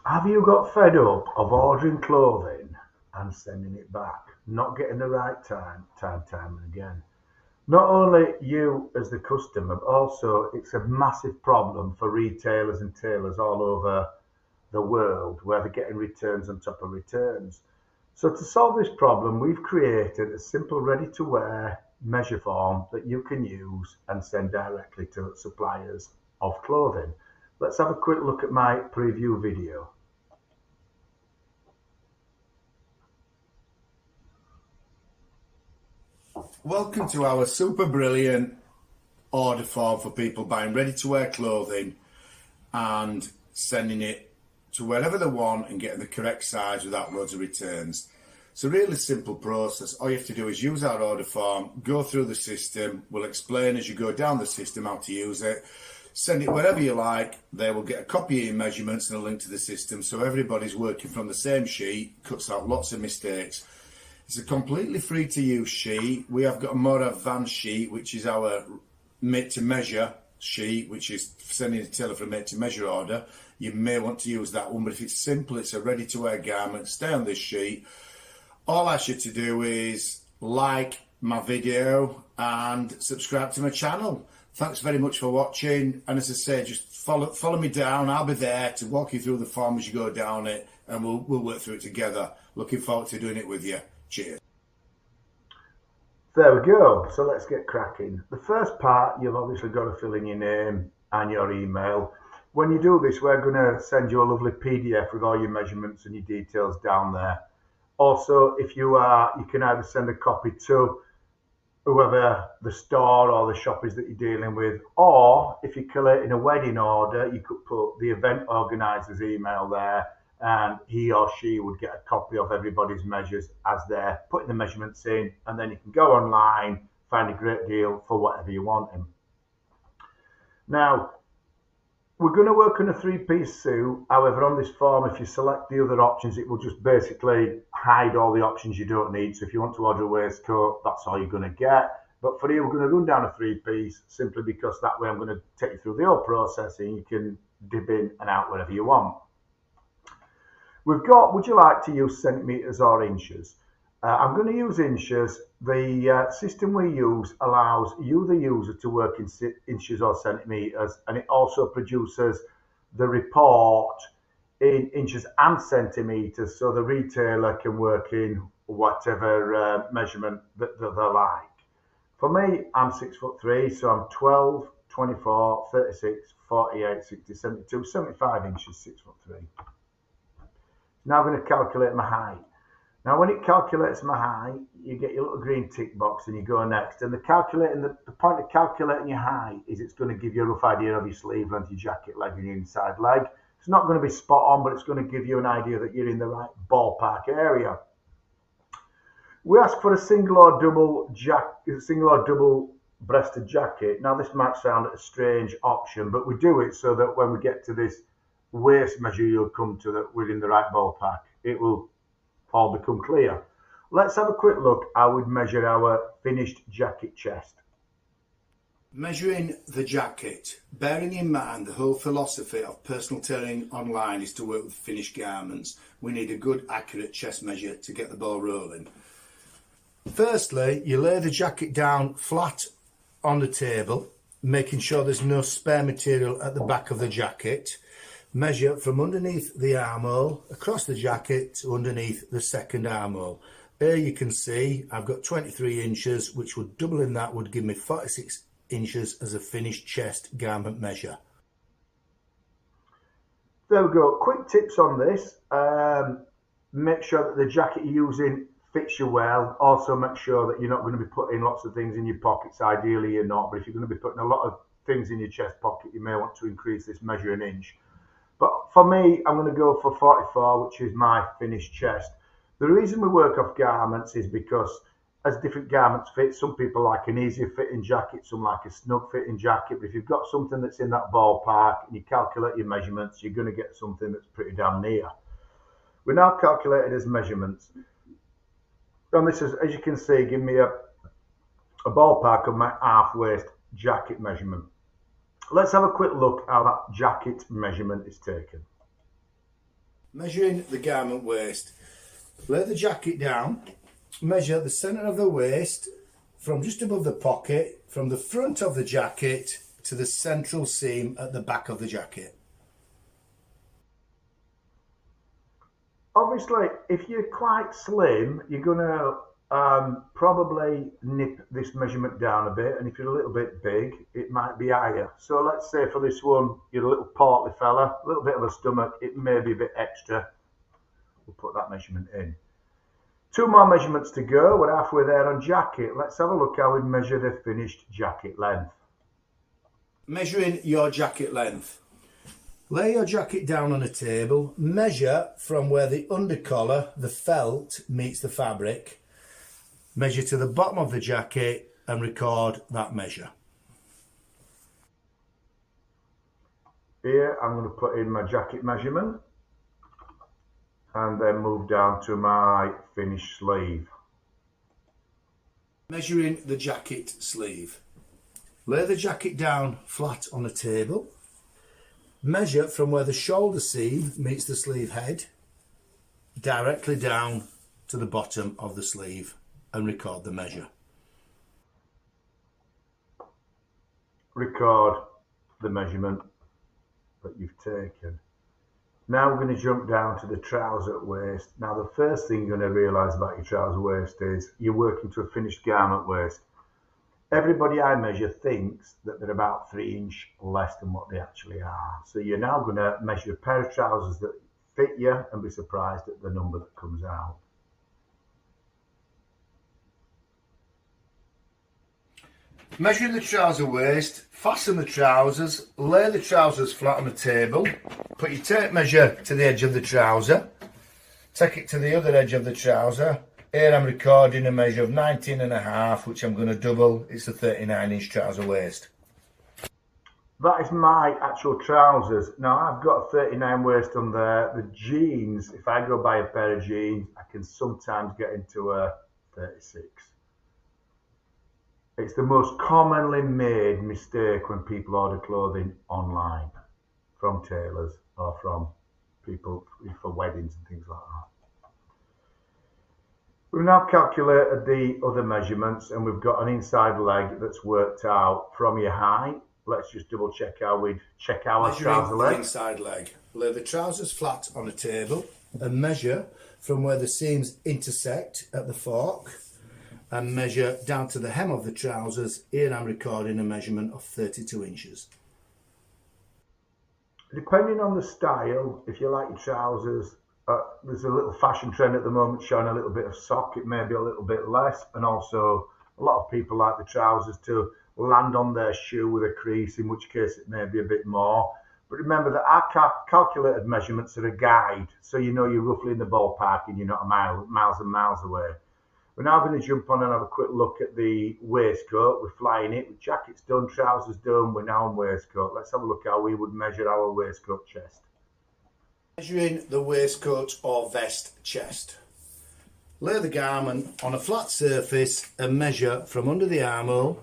Have you got fed up of ordering clothing and sending it back, not getting the right time and again? Not only you as the customer, but also it's a massive problem for retailers and tailors all over the world where they're getting returns on top of returns. So to solve this problem, we've created a simple ready-to-wear measure form that you can use and send directly to suppliers of clothing. Let's have a quick look at my preview video. Welcome to our super brilliant order form for people buying ready to wear clothing and sending it to wherever they want and getting the correct size without loads of returns. It's a really simple process. All you have to do is use our order form, go through the system. We'll explain as you go down the system how to use it. Send it wherever you like. They will get a copy of your measurements and a link to the system, so everybody's working from the same sheet, cuts out lots of mistakes. It's a completely free to use sheet. We have got a more advanced sheet, which is our made to measure sheet, which is sending a tailor for a made to measure order. You may want to use that one, but if it's simple, it's a ready to wear garment, stay on this sheet. All I ask you to do is like my video and subscribe to my channel. Thanks very much for watching, and as I say, just follow me down. I'll be there to walk you through the form as you go down it, and we'll work through it together. Looking forward to doing it with you. Cheers. There we go. So let's get cracking. The first part, you've obviously got to fill in your name and your email. When you do this, we're going to send you a lovely PDF with all your measurements and your details down there. Also, if you can either send a copy to whoever the store or the shop is that you're dealing with, or if you're collating a wedding order, you could put the event organizer's email there, and he or she would get a copy of everybody's measures as they're putting the measurements in, and then you can go online, find a great deal for whatever you want in. Now, we're going to work on a three-piece suit. However, on this form, if you select the other options, it will just basically hide all the options you don't need. So if you want to order a waistcoat, that's all you're going to get. But for you, we're going to run down a three-piece simply because that way I'm going to take you through the whole process and you can dip in and out wherever you want. We've got, would you like to use centimetres or inches? I'm going to use inches. The system we use allows you, the user, to work in inches or centimetres, and it also produces the report in inches and centimetres, so the retailer can work in whatever measurement that they like. For me, I'm 6'3", so I'm 12, 24, 36, 48, 60, 72, 75 inches, 6'3". Now I'm going to calculate my height. Now, when it calculates my height, you get your little green tick box and you go next. And the point of calculating your height is it's going to give you a rough idea of your sleeve length, your jacket leg, and your inside leg. It's not going to be spot on, but it's going to give you an idea that you're in the right ballpark area. We ask for a single or double breasted jacket. Now, this might sound a strange option, but we do it so that when we get to this waist measure, you'll come to that we're in the right ballpark. It will all become clear. Let's have a quick look how we'd measure our finished jacket chest. Measuring the jacket. Bearing in mind the whole philosophy of Personal Tailoring Online is to work with finished garments, we need a good accurate chest measure to get the ball rolling. Firstly, you lay the jacket down flat on the table, making sure there's no spare material at the back of the jacket. Measure from underneath the armhole across the jacket to underneath the second armhole. Here you can see I've got 23 inches, which would double in that would give me 46 inches as a finished chest garment measure. There we go. Quick tips on this. Make sure that the jacket you're using fits you well. Also make sure that you're not going to be putting lots of things in your pockets. Ideally you're not, but if you're going to be putting a lot of things in your chest pocket, you may want to increase this measure an inch. But for me, I'm going to go for 44, which is my finished chest. The reason we work off garments is because as different garments fit, some people like an easier fitting jacket, some like a snug fitting jacket. But if you've got something that's in that ballpark and you calculate your measurements, you're going to get something that's pretty damn near. We're now calculated as measurements. And this is, as you can see, give me a ballpark of my half waist jacket measurement. Let's have a quick look how that jacket measurement is taken. Measuring the garment waist. Lay the jacket down, measure the centre of the waist from just above the pocket, from the front of the jacket to the central seam at the back of the jacket. Obviously, if you're quite slim, you're going to probably nip this measurement down a bit, and if you're a little bit big, it might be higher. So let's say for this one, you're a little portly fella, a little bit of a stomach, it may be a bit extra. We'll put that measurement in. 2 more measurements to go. We're halfway there on jacket. Let's have a look how we measure the finished jacket length. Measuring your jacket length. Lay your jacket down on a table, measure from where the undercollar, the felt, meets the fabric, measure to the bottom of the jacket and record that measure. Here I'm going to put in my jacket measurement and then move down to my finished sleeve. Measuring the jacket sleeve. Lay the jacket down flat on a table. Measure from where the shoulder seam meets the sleeve head directly down to the bottom of the sleeve and record the measure. Record the measurement that you've taken. Now we're going to jump down to the trouser waist. Now the first thing you're going to realise about your trouser waist is you're working to a finished garment waist. Everybody I measure thinks that they're about 3 inches less than what they actually are. So you're now going to measure a pair of trousers that fit you and be surprised at the number that comes out. Measuring the trouser waist, fasten the trousers, lay the trousers flat on the table, put your tape measure to the edge of the trouser, take it to the other edge of the trouser. Here I'm recording a measure of 19.5, which I'm going to double. It's a 39-inch trouser waist. That is my actual trousers. Now I've got a 39 waist on there. The jeans, if I go buy a pair of jeans, I can sometimes get into a 36. It's the most commonly made mistake when people order clothing online from tailors or from people for weddings and things like that. We've now calculated the other measurements and we've got an inside leg that's worked out from your height. Let's just double check how we'd check our trouser leg. Inside leg. Lay the trousers flat on a table and measure from where the seams intersect at the fork and measure down to the hem of the trousers. Here I'm recording a measurement of 32 inches. Depending on the style, if you like your trousers, there's a little fashion trend at the moment showing a little bit of sock. It may be a little bit less, and also a lot of people like the trousers to land on their shoe with a crease, in which case it may be a bit more. But remember that our calculated measurements are a guide, so you know you're roughly in the ballpark and you're not miles and miles away. We're now going to jump on and have a quick look at the waistcoat. We're flying it. The jacket's done, trousers done. We're now on waistcoat. Let's have a look how we would measure our waistcoat chest. Measuring the waistcoat or vest chest. Lay the garment on a flat surface and measure from under the armhole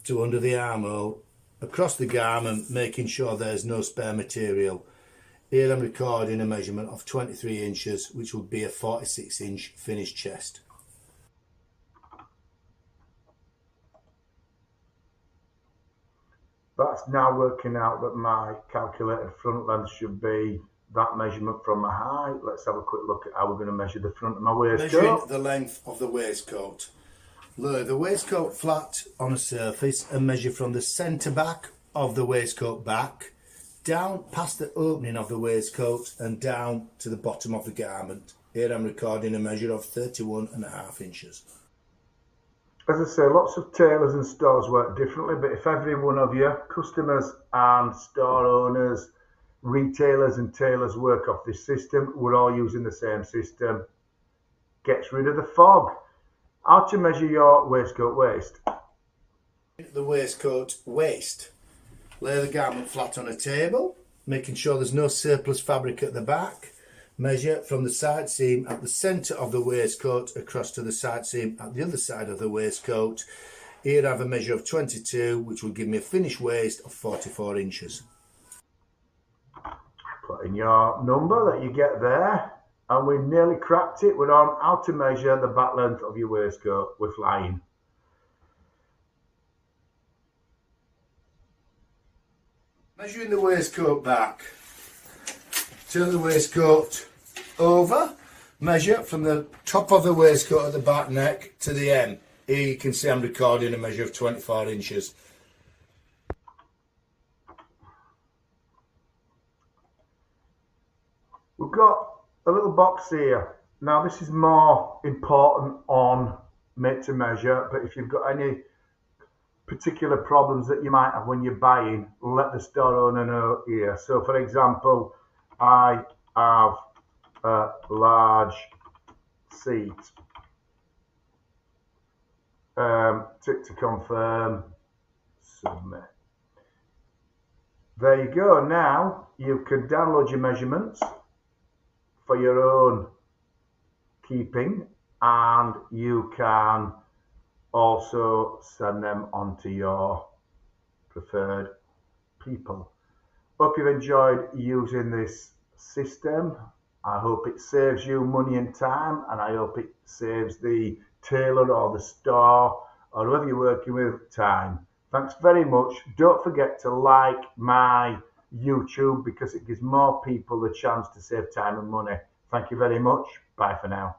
to under the armhole across the garment, making sure there's no spare material. Here I'm recording a measurement of 23 inches, which would be a 46-inch finished chest. That's now working out that my calculated front length should be that measurement from my height. Let's have a quick look at how we're going to measure the front of my waistcoat. Measuring the length of the waistcoat. Lay the waistcoat flat on a surface and measure from the centre back of the waistcoat back, down past the opening of the waistcoat and down to the bottom of the garment. Here I'm recording a measure of 31.5 inches. As I say, lots of tailors and stores work differently, but if every one of you, customers and store owners, retailers and tailors work off this system, we're all using the same system, gets rid of the fog. How to measure your waistcoat waist? The waistcoat waist. Lay the garment flat on a table, making sure there's no surplus fabric at the back. Measure from the side seam at the centre of the waistcoat across to the side seam at the other side of the waistcoat. Here I have a measure of 22, which will give me a finished waist of 44 inches. Put put in your number that you get there, and we've nearly cracked it. We're on how to measure the back length of your waistcoat. We're flying. Measuring the waistcoat back. Turn the waistcoat over. Measure from the top of the waistcoat at the back neck to the end. Here you can see I'm recording a measure of 24 inches. We've got a little box here. Now this is more important on made to measure, but if you've got any particular problems that you might have when you're buying, let the store owner know here. So for example, I have a large seat. Tick to confirm, submit. There you go. Now you can download your measurements for your own keeping, and you can also send them on to your preferred people. Hope you've enjoyed using this system. I hope it saves you money and time, and I hope it saves the tailor or the store or whoever you're working with time. Thanks very much. Don't forget to like my YouTube because it gives more people the chance to save time and money. Thank you very much. Bye for now.